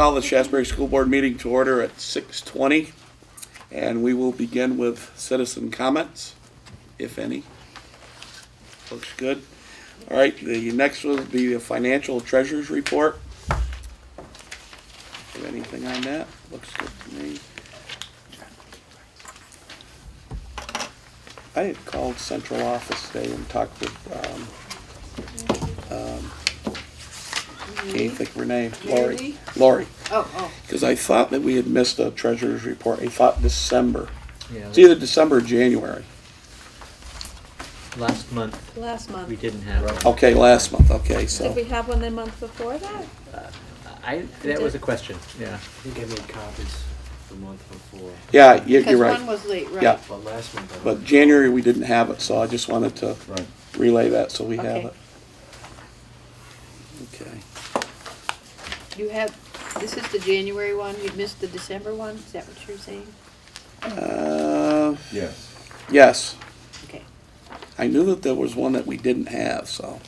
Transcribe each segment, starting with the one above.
Call the Shaftsbury School Board meeting to order at 6:20, and we will begin with citizen comments, if any. Looks good. All right, the next will be the financial treasurer's report. Have anything on that? Looks good to me. I had called central office today and talked with, can't think of her name, Lori. Oh. Because I thought that we had missed a treasurer's report. I thought December. Yeah, It's either December or January. last month we didn't have one. Okay, last month, okay, so. Did we have one the month before that? That was a question, yeah. I think I made copies the month before, Yeah, you're Because right. one was late, right? Yeah. but last month I don't. But January, we didn't have it, so I just wanted to Right. relay that so we have Okay. it. Okay. You have, this is the January one, you missed the December one, is that what you're saying? Yes. Yes, Okay. I knew that there was one that we didn't have, so.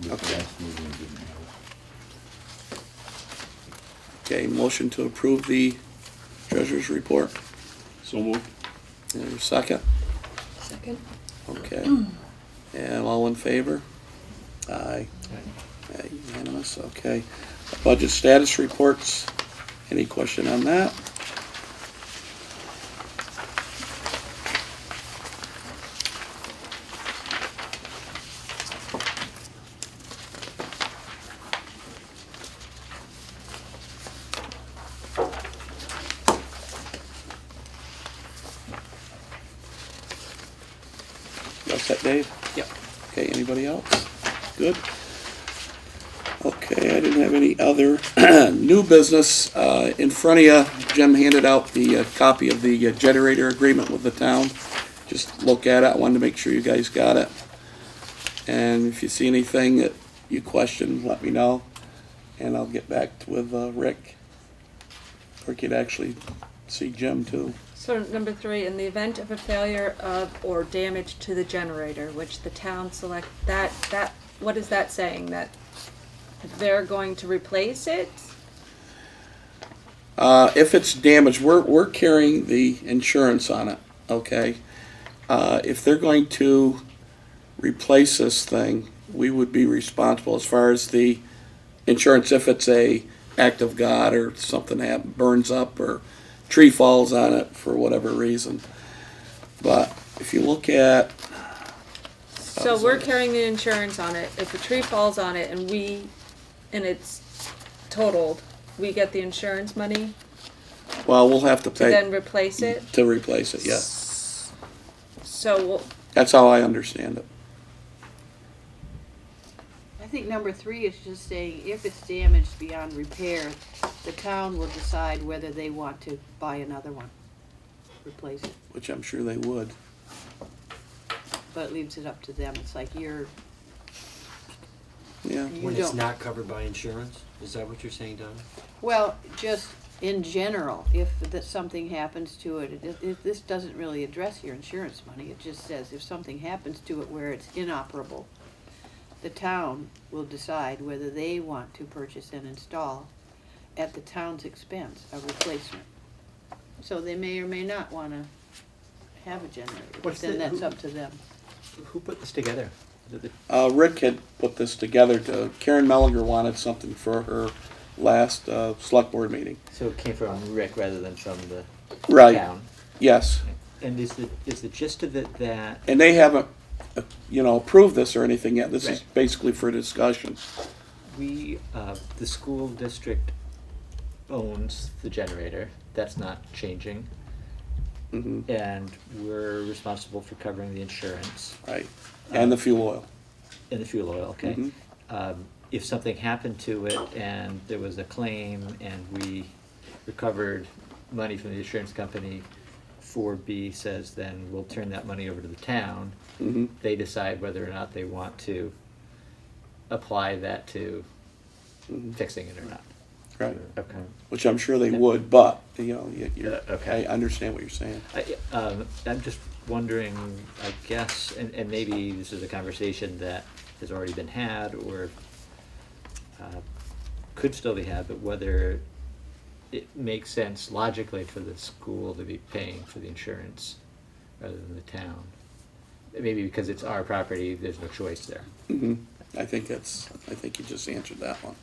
This Okay. last meeting I didn't have. Okay, motion to approve the treasurer's report. So moved. Is there a second? Second. Okay. And all in favor? Aye. Aye, unanimous, okay. Budget status reports, any question on that? You all set, Dave? Yep. Okay, anybody else? Good. Okay, I didn't have any other new business. In front of you, Jim handed out the copy of the generator agreement with the town. Just look at it, I wanted to make sure you guys got it. And if you see anything that you question, let me know, and I'll get back with Rick. Or you could actually see Jim too. So number 3, in the event of a failure of or damage to the generator, which the town select, that, what is that saying? That they're going to replace it? If it's damaged, we're carrying the insurance on it, okay? If they're going to replace this thing, we would be responsible as far as the insurance if it's a act of God or something burns up or tree falls on it for whatever reason. But if you look at, So we're carrying the insurance on it. If a tree falls on it and it's totaled, we get the insurance money well, we'll have to to then pay replace it? to replace it, yeah. So That's how I understand it. I think number 3 is just saying if it's damaged beyond repair, the town will decide whether they want to buy another one, replace it. Which I'm sure they would. But it leaves it up to them, it's like Yeah. you When it's don't. not covered by insurance, is that what you're saying, Donna? Well, just in general, if something happens to it, this doesn't really address your insurance money. It just says if something happens to it where it's inoperable, the town will decide whether they want to purchase and install at the town's expense a replacement. So they may or may not want to have a generator, but What's then the- that's who- up to them. Who put this together? Is it Rick had put this together Karen Mellinger wanted something for her last select board meeting. So it came from Rick rather than from the Right. town? Yes, And is the gist of it that, and they haven't, approved this or anything yet. This is Right. basically for discussion. the school district owns the generator, that's not changing, Hmm. and we're responsible for covering the insurance Right, and the fuel oil. and the fuel oil, okay? Mhm. If something happened to it and there was a claim and we recovered money from the insurance company, 4B says then we'll turn that money over to the town. Hmm. They decide whether or not they want to apply that to Mhm. fixing it or not. Right, Okay. which I'm sure they would, but, Okay. I understand what you're saying. I'm just wondering, I guess, and maybe this is a conversation that has already been had or could still be had, but whether it makes sense logically for the school to be paying for the insurance rather than the town. Maybe because it's our property, there's no choice there. Mm-hmm. I think you just answered that one.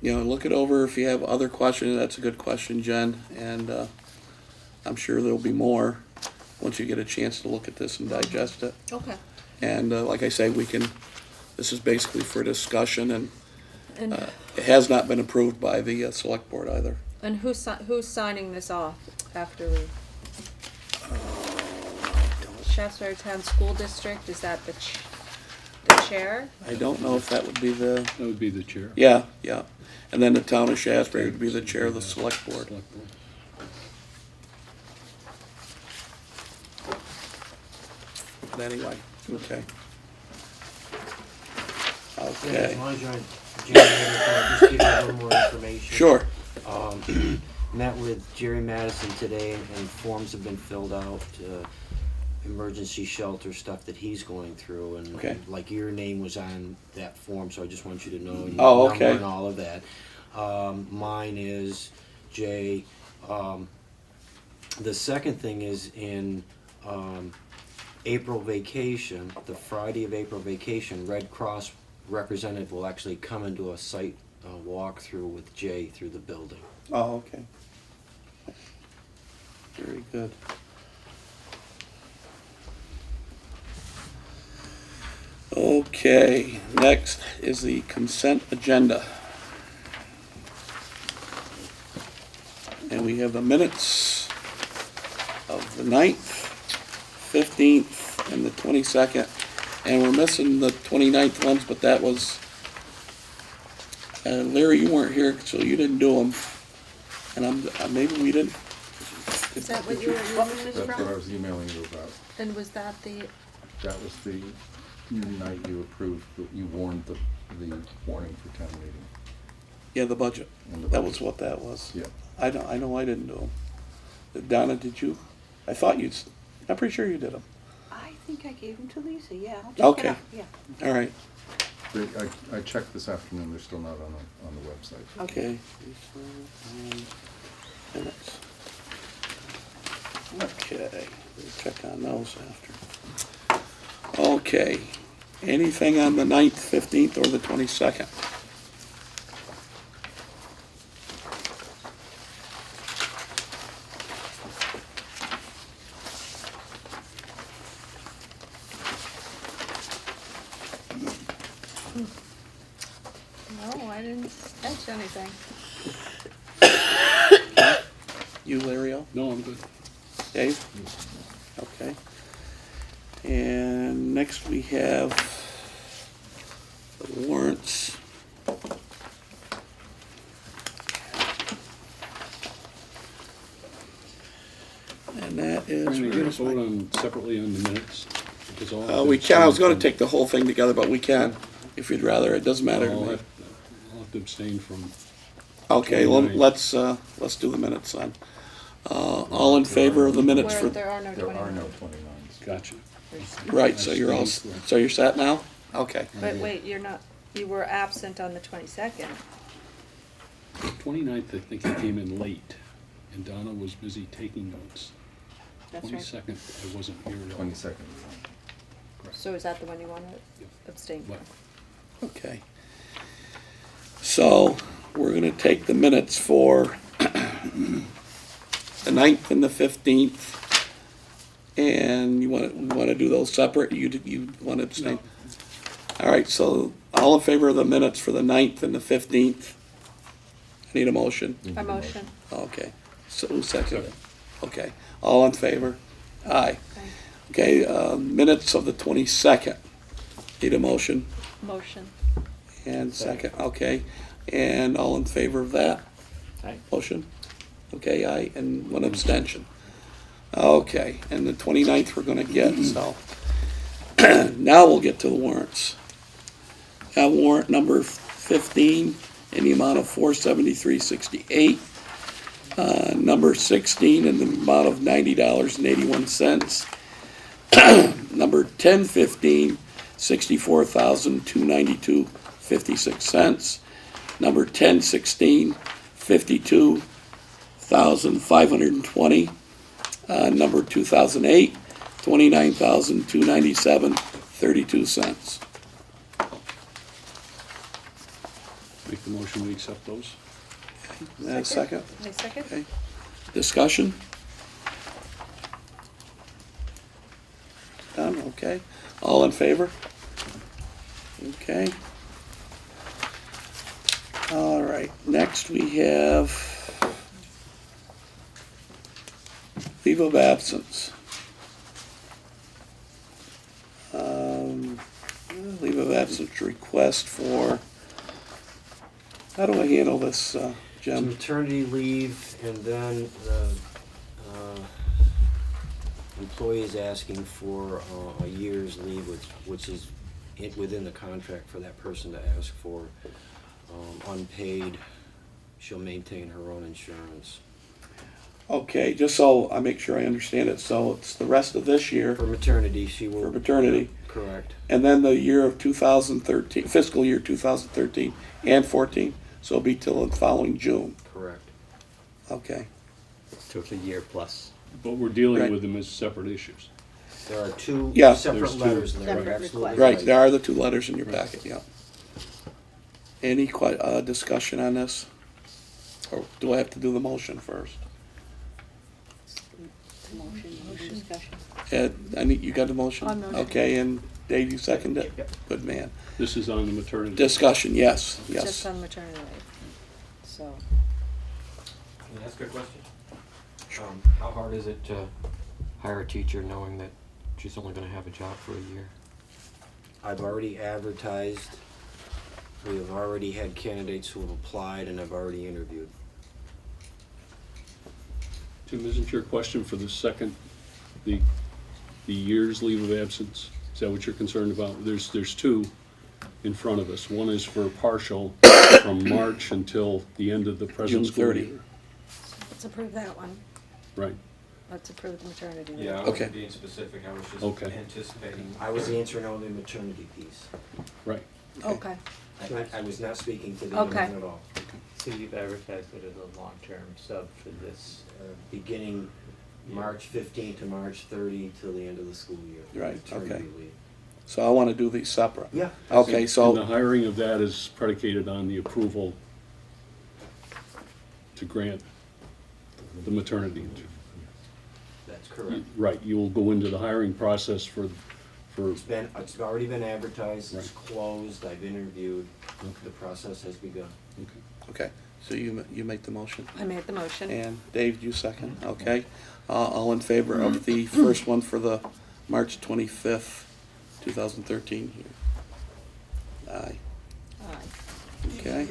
Look it over. If you have other questions, that's a good question, Jen, and I'm sure there'll be more once you get a chance to look at this and digest it. Okay. And like I say, this is basically for discussion, and And, it has not been approved by the select board either. and who's signing this off after we? Shaftsbury Town School District, is that the chair? I don't know if that would be the, That would be the chair. yeah. And then the town of Shaftsbury would be the chair of the select board. Select board. But anyway, okay. Yeah, Okay, as long as you're on January, can I just give you a little more information? sure. Met with Jerry Madison today, and forms have been filled out, emergency shelter stuff that he's going through, and Okay. like your name was on that form, so I just want you to know your Oh, number okay. and all of that. Mine is Jay. The second thing is in April vacation, the Friday of April vacation, Red Cross representative will actually come and do a site walkthrough with Jay through the building. Oh, okay. Very good. Okay, next is the consent agenda. And we have the minutes of the 9th, 15th, and the 22nd. And we're missing the 29th ones, but that was, Larry, you weren't here, so you didn't do them. And maybe we didn't. Is that what you were What was this That's what I from? was emailing you about. And was that the, That was the night you approved, you warned the warning for town meeting. Yeah, the budget. And the That budget. was what that was. Yeah. I know I didn't do them. Donna, did you? I thought I'm pretty sure you did them. I think I gave them to Lisa, yeah. I'll check it Okay. out, yeah. All right. I checked this afternoon, they're still not on the website. Okay. Minutes. Okay, we'll check on those after. Okay, anything on the 9th, 15th, or the 22nd? no, I didn't catch anything. You, Lario? No, I'm good. Dave? Okay. And next we have the warrants. And that is. Are we gonna vote on separately on the minutes? Because all We can, I was gonna take the whole thing together, but we can, if you'd rather, it doesn't matter to I'll me. have to abstain from. Okay, let's do the minutes then. All in favor of the minutes Where for, there are no There are 29. no 29s. Gotcha. right, so you're all, so you're set now? Okay, But wait, you were absent on the 22nd. 29th, I think he came in late, and Donna was busy taking notes. That's right. 22nd, I wasn't here at all. 22nd. So is that the one you want to Yep. abstain from? What? okay. So, we're gonna take the minutes for the 9th and the 15th. And you wanna do those separate? You wanna abstain? All right, so all in favor of the minutes for the 9th and the 15th? I need a motion. A motion. Okay, so who seconded it? Okay, all in favor? Aye. Okay. Okay, minutes of the 22nd. Need a motion Motion. and second, okay. And all in favor of that? Aye. Motion? Okay, aye, and one abstention. Okay, and the 29th we're gonna get, so. Now we'll get to the warrants. Warrant number 15 in the amount of $473.68. Number 16 in the amount of $90.81. Number 1015, $64,292.56. Number 1016, $52,520. Number 2008, $29,297.32. Make the motion, we accept those. And a second? My second? Okay. Discussion? Done, okay. All in favor? Okay. All right, next we have leave of absence. Leave of absence request for, how do I handle this, It's Jim? maternity leave, and then the employee is asking for a year's leave, which is within the contract for that person to ask for, unpaid. She'll maintain her own insurance. Okay, just so I make sure I understand it, so it's the rest of this year, For maternity, she will. For maternity. Correct. and then the year of 2013, fiscal year 2013 and 14, so it'll be till the following June. Correct. Okay, So it's a year plus. But we're dealing Right. with them as separate issues. There are two Yeah. separate There's two. letters there. Separate You're absolutely requests. right, there are the two letters in your packet, yeah. Any discussion on this? Or do I have to do the motion first? Motion, discussion. Ed, you got the motion? On motion. Okay, and Dave, you seconded it? Yep. Good man. This is on the maternity. Discussion, yes, Just yes. on maternity leave. So, Can I ask a question? How hard is it to hire a teacher knowing that she's only gonna have a job for a year? I've already advertised. We have already had candidates who have applied, and I've already interviewed. Tim, isn't your question for the second, the year's leave of absence? Is that what you're concerned about? There's two in front of us. One is for partial from March until the end of the present June school 30. year. let's approve that one. Right. Let's approve the maternity leave. Yeah, I Okay. wasn't being specific, I was just Okay. anticipating. I was answering only the maternity piece. Right. Okay, I was not speaking to the Okay. women at all. So you've advertised it as a long-term sub for this. Beginning March 15 to March 30 till the end of the school year. Right, Maternity okay. leave. So I want to do these separate. Yeah. Okay, And the so, hiring of that is predicated on the approval to grant the maternity. That's correct. Right, you will go into the hiring process for, It's already been advertised, it's Right. closed, I've interviewed, the process has begun. okay, so you make the motion. I made the motion. And Dave, you second, okay? All in favor of the first one for the March 25th, 2013 here? Aye, Aye. okay.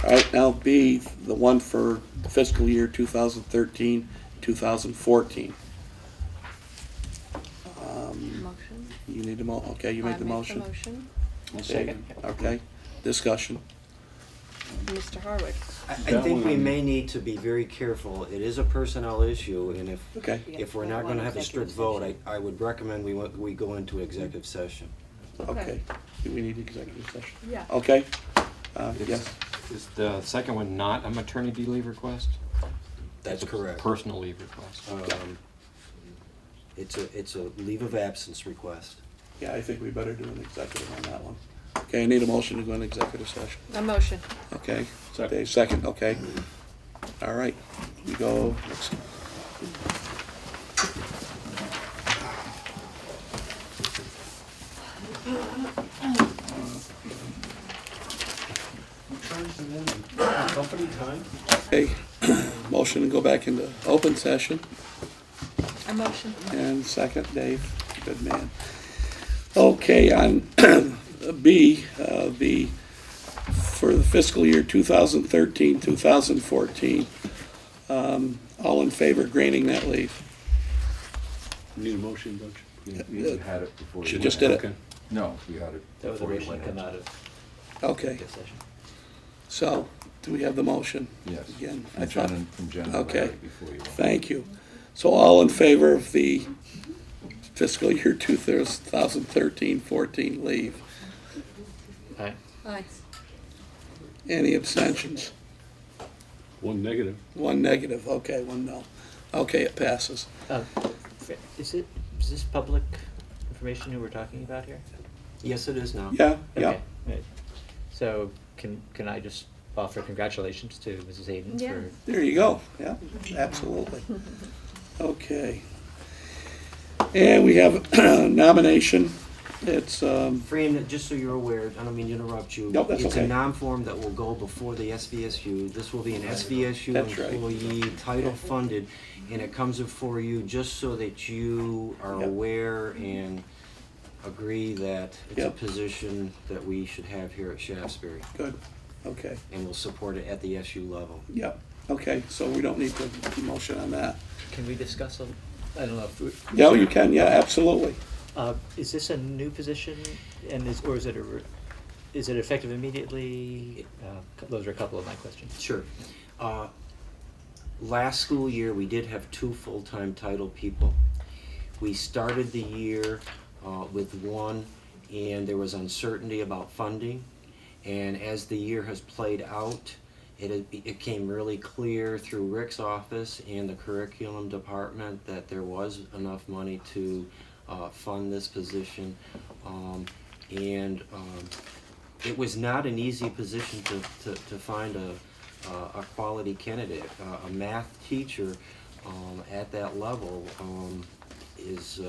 All right, now B, the one for fiscal year 2013, 2014. Motion. You need a okay, you made the motion? I make the motion. I'll Dave, second. okay, discussion, Mr. Harwick. I That think we one- may need to be very careful. It is a personnel issue, and okay, if we're not gonna have a strict vote, I would recommend we go into executive session. okay. Do we need executive session? Yeah. Okay, yes, Is the second one not a maternity leave request? That's It's a correct. Personal leave request. It's a leave of absence request. yeah, I think we better do an executive on that one. Okay, I need a motion to go into executive session. A motion. Okay, Second. Dave, second, okay. All right, we go, Company time? okay, motion to go back into open session, A motion. and second, Dave, good man. Okay, on B, for the fiscal year 2013, 2014, all in favor of granting that leave? Need a motion, don't you? You had it before. She you just went did it. in. No, you had it That was a before you motion went to come in. out of Okay, executive session. so, do we have the motion? Yes. Again, I From tried- Jen, from Jen. Okay. Before you went. Thank you. So all in favor of the fiscal year 2013-14 leave? Aye. Aye. Any abstentions? One negative. One negative, okay, one no. Okay, it passes. Is this public information who we're talking about here? Yes, it is now. Yeah, yeah. Okay, right. So can I just offer congratulations to Mrs. Hayden Yeah. for, There you go, yeah, absolutely. Okay. And we have a nomination. It's, Fran, just so you're aware, I don't mean to interrupt you. Nope, that's It's okay. a non-form that will go before the SVSU. This will be an SVSU That's right. employee, title funded, and it comes before you just so that you are Yep. aware and agree that it's a Yep. position that we should have here at Shaftsbury, good, okay, and we'll support it at the SU level. yep, okay, so we don't need to motion on that. can we discuss I don't know if. Yeah, you can, yeah, absolutely. Is this a new position and is it is it effective immediately? Those are a couple of my questions. Sure. Last school year, we did have 2 full-time title people. We started the year with one, and there was uncertainty about funding. And as the year has played out, it became really clear through Rick's office and the curriculum department that there was enough money to fund this position. It was not an easy position to find a quality candidate. A math teacher at that level is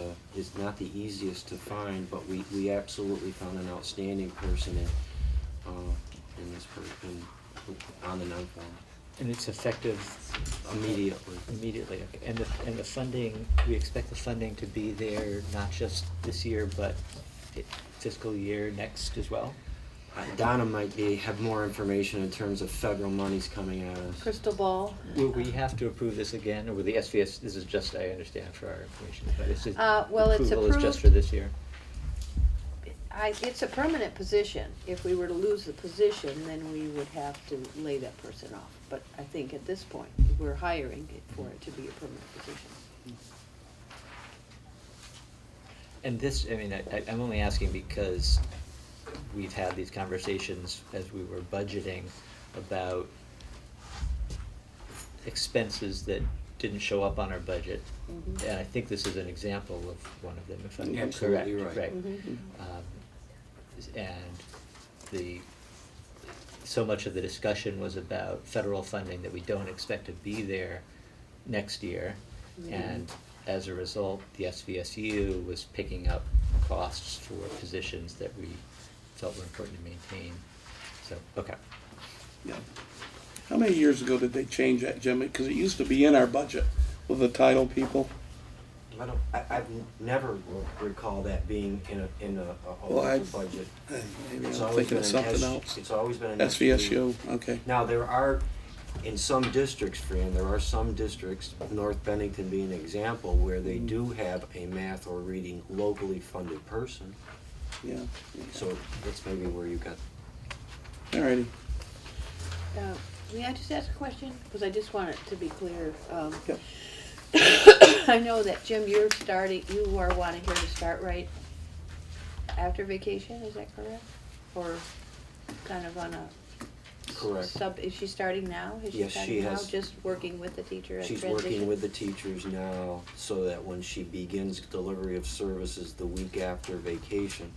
not the easiest to find, but we absolutely found an outstanding person in this person on the non-form And it's effective immediately. immediately, okay. And the funding, we expect the funding to be there not just this year, but fiscal year next as well? Donna might have more information in terms of federal monies coming at us. Crystal ball. Will we have to approve this again, or will the SVS, this is just, I understand, for our information, but it's just, Well, it's approval is just approved. for this year? It's a permanent position. If we were to lose the position, then we would have to lay that person off. But I think at this point, we're hiring it for it to be a permanent position. And this, I mean, I'm only asking because we've had these conversations as we were budgeting about expenses that didn't show up on our budget. Mhm. And I think this is an example of one of them, if I'm correct. Absolutely right. Mhm. And so much of the discussion was about federal funding that we don't expect to be there next year. Mhm. And as a result, the SVSU was picking up costs for positions that we felt were important to maintain. So, okay. Yeah. How many years ago did they change that, Jimmy? Because it used to be in our budget with the title people. I've never recall that being in a Well, local budget. Maybe It's I'm always thinking been of an something else. It's always been an SVSU, okay. Now, there are, in some districts, Fran, there are some districts, North Bennington being an example, where they do have a math or reading locally funded person. Yeah. So that's maybe where you got, All righty. May I just ask a question? Because I just want it to be clear. Yep. I know that, Jim, you are wanting her to start right after vacation, is that correct? Or kind of on a correct. is she starting now? Is Yes, starting she now, has. Just working with the teacher at She's transition? working with the teachers now so that when she begins delivery of services the week after vacation,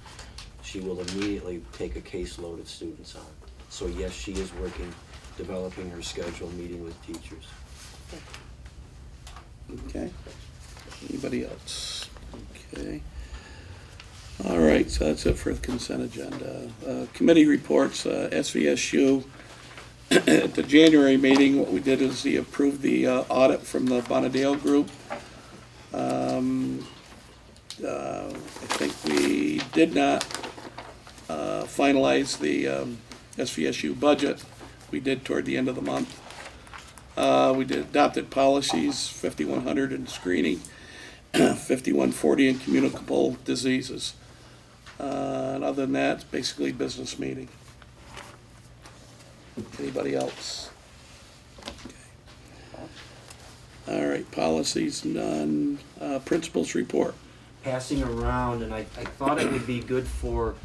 she will immediately take a caseload of students on. So yes, she is working, developing her schedule, meeting with teachers. Okay. Anybody else? Okay. All right, so that's it for the consent agenda. Committee reports, SVSU. At the January meeting, what we did is we approved the audit from the Bonadale Group. I think we did not finalize the SVSU budget. We did toward the end of the month. We did adopted policies, 5100 in screening, 5140 in communicable diseases. And other than that, it's basically business meeting. Anybody else? Okay. All right, policies, none. Principals report. Passing around, and I thought it would be good for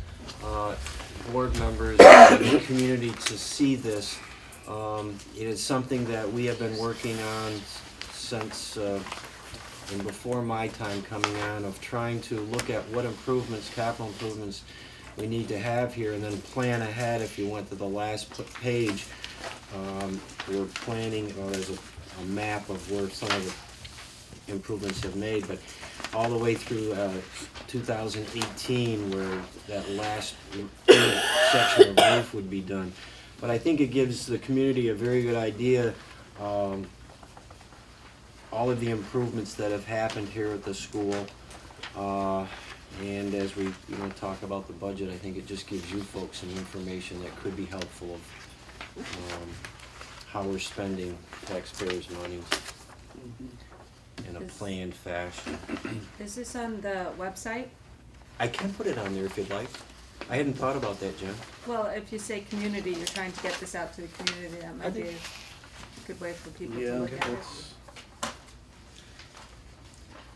board members and the community to see this. It is something that we have been working on since, and before my time coming on, of trying to look at what improvements, capital improvements, we need to have here, and then plan ahead. If you went to the last page, we're planning, or there's a map of where some of the improvements have made, but all the way through 2018, where that last section of roof would be done. But I think it gives the community a very good idea, all of the improvements that have happened here at the school. And as we talk about the budget, I think it just gives you folks some information that could be helpful of how we're spending taxpayers' money in a planned fashion. Is this on the website? I can put it on there if you'd like. I hadn't thought about that, Jen. Well, if you say community, you're trying to get this out to the community, that might be a good way for people to look at it.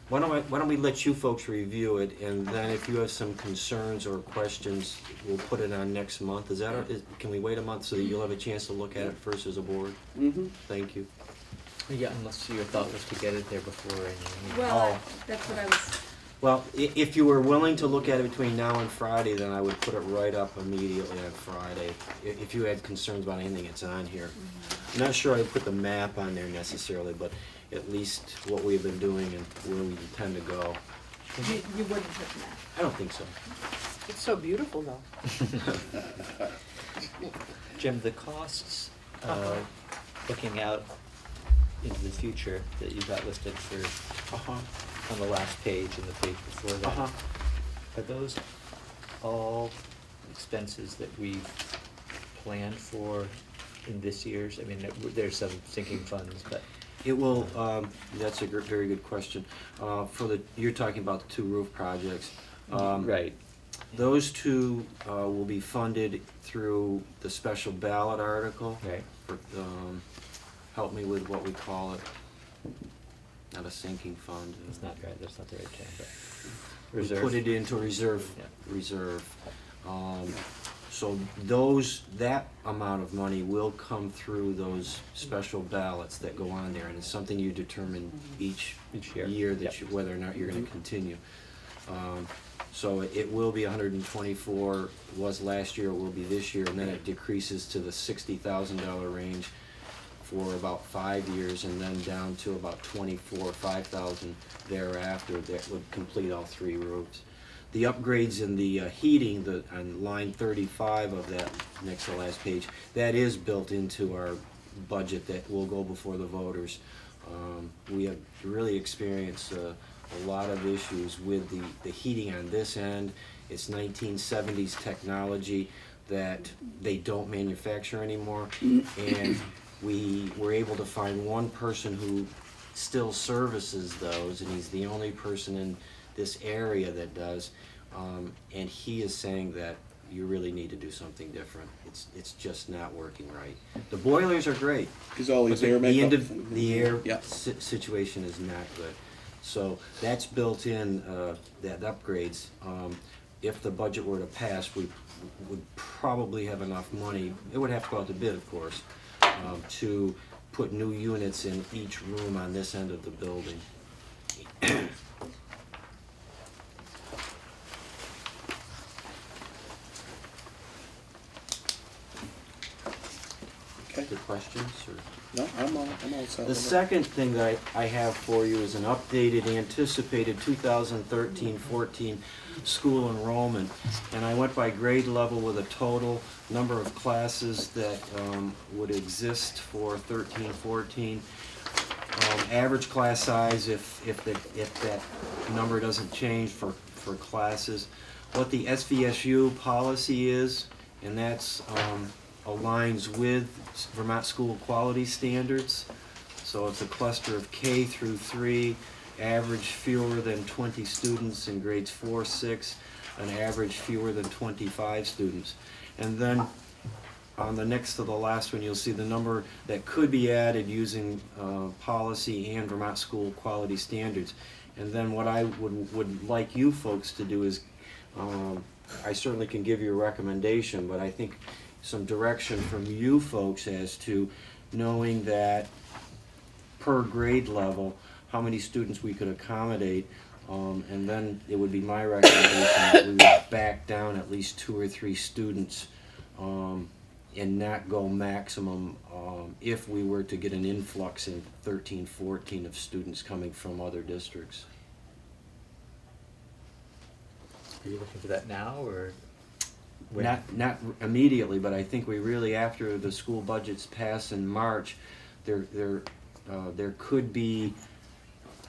Why don't we let you folks review it, and then if you have some concerns or questions, we'll put it on next month. Can we wait a month so that you'll have a chance to look at it first as a board? Mm-hmm. Thank you. Yeah, unless your thought was to get it there before any meeting. Well, that's what I was, Well, if you were willing to look at it between now and Friday, then I would put it right up immediately on Friday. If you had concerns about anything, it's on here. I'm not sure I'd put the map on there necessarily, but at least what we've been doing and where we intend to go. you wouldn't put that. I don't think so. It's so beautiful though. Jim, the costs, looking out into the future that you got listed for on the last page and the page before that, are those all expenses that we've planned for in this year's? I mean, there's some sinking funds, but It will, that's a very good question. You're talking about the two roof projects. right. Those two will be funded through the special ballot article. Right. Help me with what we call it. Not a sinking fund. That's not right. That's not the right term, but We reserve. put it into reserve. Yeah. Reserve. So that amount of money will come through those special ballots that go on there, and it's something you determine each year that Yep. whether or not you're going to continue. So it will be 124. Was last year. It will be this year, and then it decreases to the $60,000 range for about 5 years, and then down to about 5,000 thereafter. That would complete all three roofs. The upgrades in the heating, on line 35 of that next to last page, that is built into our budget that will go before the voters. We have really experienced a lot of issues with the heating on this end. It's 1970s technology that they don't manufacture anymore, and we were able to find one person who still services those, and he's the only person in this area that does, and he is saying that you really need to do something different. It's just not working right. The boilers are great. Is all these but air the makeup? the air Yeah. situation is not good. So that's built in, that upgrades. If the budget were to pass, we would probably have enough money. It would have to go out to bid, of course, to put new units in each room on this end of the building. Okay. Good questions, or? No, I'm all set. The with it. second thing that I have for you is an updated anticipated 2013-14 school enrollment. And I went by grade level with a total number of classes that would exist for 13-14. Average class size, if that number doesn't change for classes. What the SVSU policy is, and that's aligns with Vermont School Quality Standards. So it's a cluster of K through 3, average fewer than 20 students in grades 4, 6, an average fewer than 25 students. And then on the next to the last one, you'll see the number that could be added using policy and Vermont school quality standards. And then what I would like you folks to do is, I certainly can give you a recommendation, but I think some direction from you folks as to knowing that per grade level, how many students we could accommodate. And then it would be my recommendation that we would back down at least 2 or 3 students, and not go maximum, if we were to get an influx in 13, 14 of students coming from other districts. Are you looking for that now, or when? Not immediately, but I think we really, after the school budgets pass in March, there could be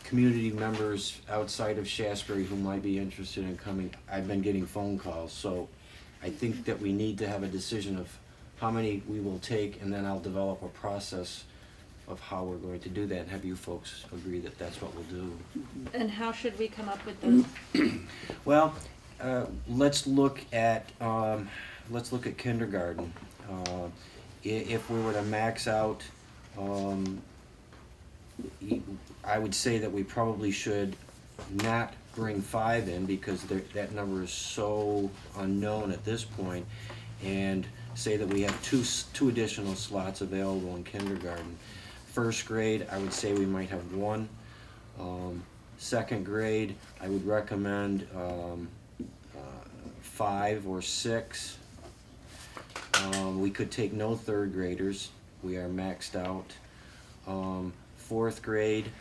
community members outside of Shaftsbury who might be interested in coming. I've been getting phone calls, so I think that we need to have a decision of how many we will take, and then I'll develop a process of how we're going to do that, and have you folks agree that that's what we'll do. And how should we come up with those? Well, let's look at kindergarten. If we were to max out, I would say that we probably should not bring 5 in, because that number is so unknown at this point, and say that we have two additional slots available in kindergarten. First grade, I would say we might have 1. Second grade, I would recommend 5 or 6. We could take no 3rd graders. We are maxed out. 4th grade,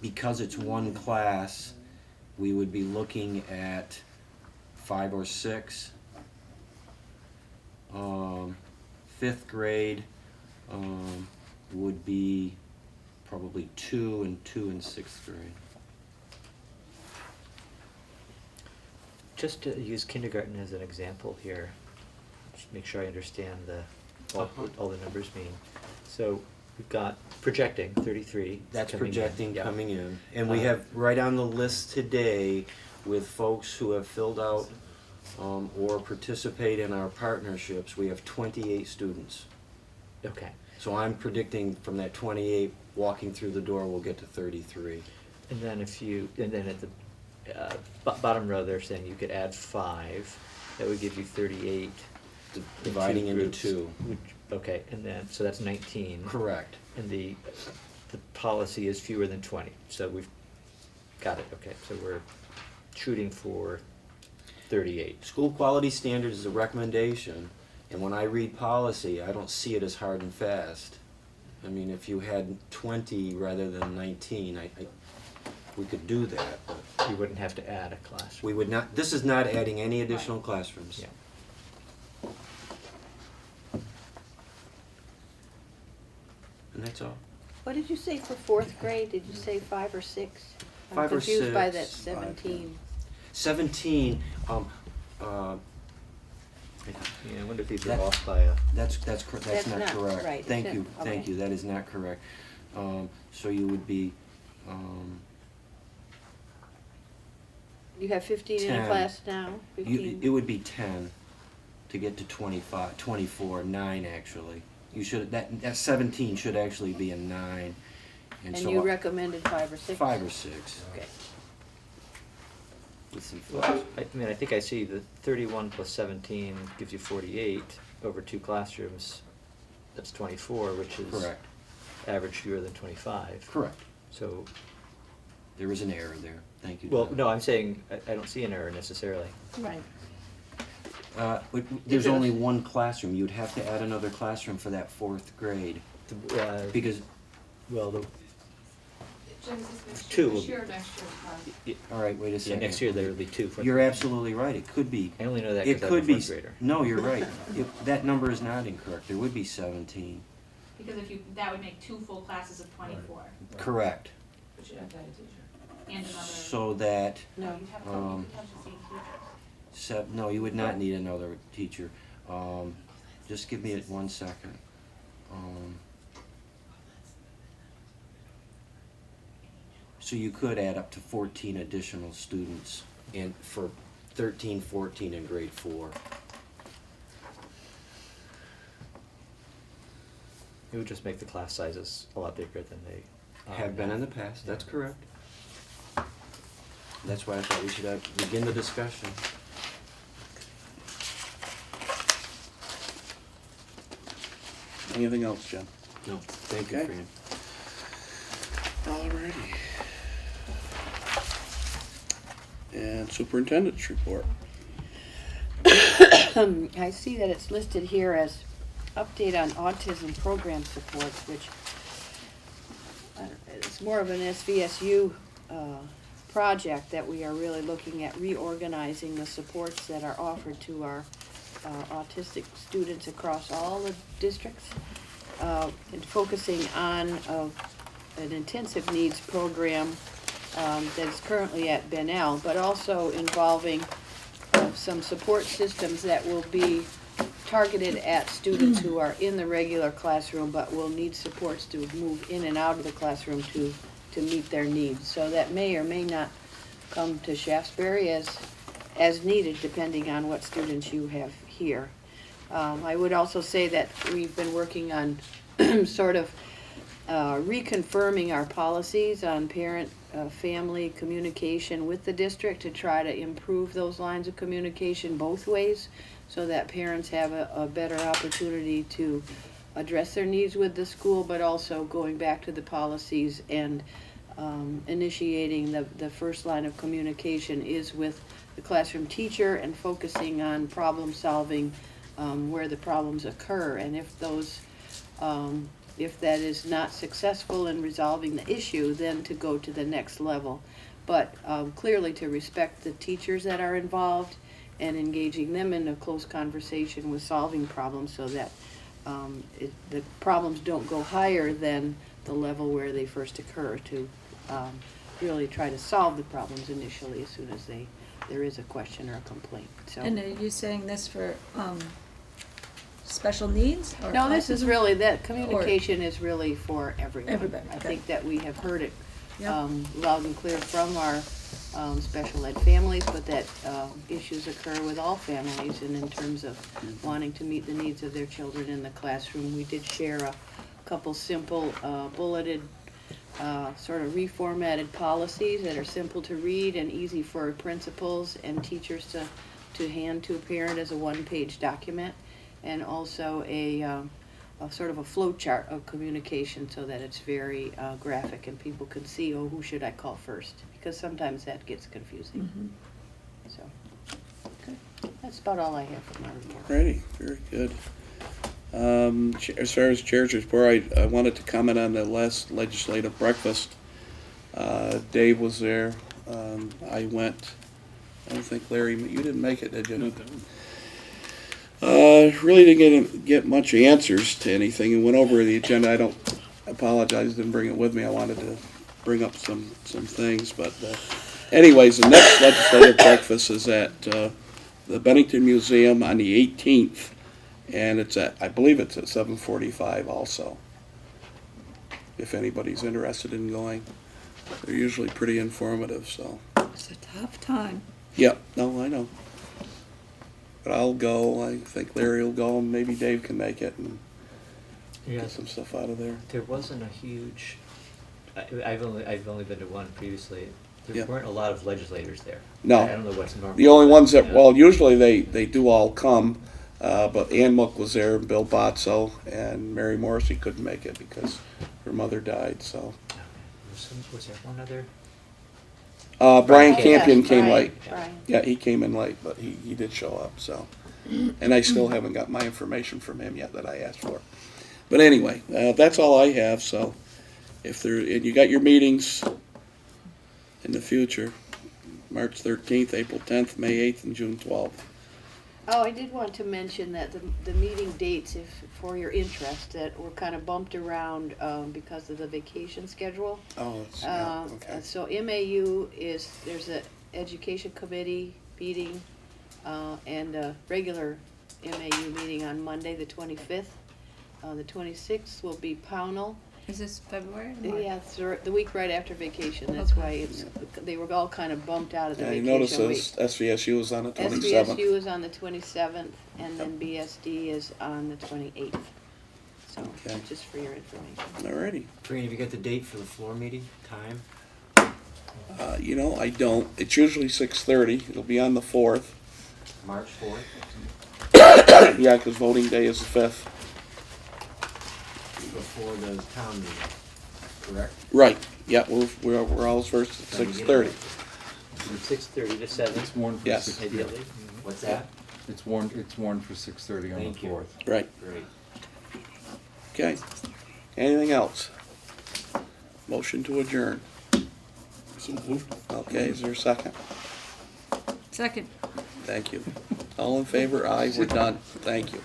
because it's 1 class, we would be looking at 5 or 6. 5th grade would be probably 2 and 6th grade. Just to use kindergarten as an example here, just make sure I understand what all the numbers mean. So we've got projecting 33. That's coming in. projecting Yeah. coming in. And we have right on the list today with folks who have filled out or participate in our partnerships, we have 28 students. Okay. So I'm predicting from that 28, walking through the door, we'll get to 33. And then and then at the bottom row, they're saying you could add 5. That would give you 38. Dividing into groups. 2. Okay, and then, so that's 19. Correct. And the policy is fewer than 20, so we've got it, okay, so we're shooting for 38. School quality standards is a recommendation, and when I read policy, I don't see it as hard and fast. I mean, if you had 20 rather than 19, we could do that, but You wouldn't have to add a classroom. we would not, this is not adding any additional classrooms. Yeah. And that's all. What did you say for 4th grade? Did you say 5 or 6? 5 I'm or confused by that 6. 17. 17, Yeah, I wonder if these are That- off by a, that's That's not not correct. right, Thank is you, it? thank Okay. you, that is not correct. So you would be, You have 15 in a 10. class now? it 15? would be 10 to get to 25, 24, 9 actually. You should, that 17 should actually be a 9. And so you recommended 5 or 6? 5 or 6. Okay. With some well, flex. I mean, I think I see the 31 plus 17 gives you 48 over 2 classrooms. That's 24, which is Correct, average fewer than 25. correct. So, There is an error there, thank you. well, Tom. no, I'm saying, I don't see an error necessarily. Right. There's only 1 classroom, you'd have to add another classroom for that 4th grade, because, Well, Jim, is this next Two year, will this be- year or next year? all right, wait a yeah, second. next year there will be 2. for- You're absolutely right, it could be. I only know that It because I'm could a be, 4th grader. no, you're right. That number is not incorrect, there would be 17. Because that would make 2 full classes of 24, Correct. but you'd have to add a teacher. And another. So that, No. You'd have to, um, you'd have the same teachers. no, you would not need another teacher. Just give me 1 second. So you could add up to 14 additional students 13, 14, and grade 4. It would just make the class sizes a lot bigger than they Have been in the past, that's correct. That's why I thought we should begin the discussion. Anything else, Jen? No, thank you, Okay. Fran. Alrighty. And superintendent's report. I see that it's listed here as update on autism program supports, which it's more of an SVSU project that we are really looking at reorganizing the supports that are offered to our autistic students across all the districts, and focusing on an intensive needs program that is currently at Benel, but also involving some support systems that will be targeted at students who are in the regular classroom but will need supports to move in and out of the classroom to meet their needs. So that may or may not come to Shaftsbury as needed, depending on what students you have here. I would also say that we've been working on sort of reconfirming our policies on parent family communication with the district to try to improve those lines of communication both ways, so that parents have a better opportunity to address their needs with the school, but also going back to the policies and initiating the first line of communication is with the classroom teacher and focusing on problem solving where the problems occur. And if those if that is not successful in resolving the issue, then to go to the next level. But clearly to respect the teachers that are involved and engaging them in a close conversation with solving problems, so that the problems don't go higher than the level where they first occur, to really try to solve the problems initially as soon as there is a question or a complaint. So. And are you saying this for special needs? Or No, this is autism? really, that communication is really for everyone. Everybody, I okay. think that we have heard it Yep. loud and clear from our special ed families, but that issues occur with all families, and in terms of wanting to meet the needs of their children in the classroom. We did share a couple simple bulleted sort of reformatted policies that are simple to read and easy for principals and teachers to hand to a parent as a one-page document, and also a sort of a flow chart of communication, so that it's very graphic and people can see, oh, who should I call first? Because sometimes that gets confusing. Mhm. So, that's about all I have for my report. Alrighty, very good. As far as chair's report, I wanted to comment on the last legislative breakfast. Dave was there. I went. I don't think Larry, you didn't make it, did you? Not that one. Really didn't get much answers to anything, and went over the agenda. I apologize, didn't bring it with me. I wanted to bring up some things, but anyways, the next legislative breakfast is at the Bennington Museum on the 18th, and I believe it's at 7:45 also. If anybody's interested in going, they're usually pretty informative. So. It's a tough time. Yep. No, I know. But I'll go. I think Larry will go, and maybe Dave can make it and get some stuff out of there. There wasn't a huge. I've only been to one previously. There Yeah. weren't a lot of legislators there. No. I don't know what's normal. The only ones that, Yeah. well, usually they do all come, but Ann Mook was there, and Bill Botso, and Mary Morrissey couldn't make it because her mother died. So Was there one other? Brian Yes, Campion came Brian, late. Brian. Yeah, he came in late, but he did show up. So, and I still haven't got my information from him yet that I asked for. But anyway, that's all I have. So, if there, and you got your meetings in the future, March 13th, April 10th, May 8th, and June 12th. Oh, I did want to mention that the meeting dates, if for your interest, that were kind of bumped around because of the vacation schedule. Oh, that's, yeah, okay. So MAU there's a education committee meeting and a regular MAU meeting on Monday, the 25th. The 26th will be Pownell, Is this February? Yeah, it's the week right after vacation, that's Okay. why it's, they were all kind of bumped out of the Yeah, you vacation notice week. SVSU was on the 27th. SVSU is on the 27th, and then BSD is on the 28th. So, Okay. just for your information. Alrighty. Trina, have you got the date for the floor meeting, time? You know, I don't. It's usually 6:30. It'll be on the 4th. March 4th? Yeah, 'cause voting day is the 5th. Before the town meeting, correct? Right. Yeah, we're always first at 6:30. From 6:30 to 7, It's warned for Yes. 6. ideally. What's that? It's warned for 6:30 on the Thank you. 4th. Right. Great. Okay. Anything else? Motion to adjourn. Okay, is there a second? Second. Thank you. All in favor? Aye, we're done. Thank you.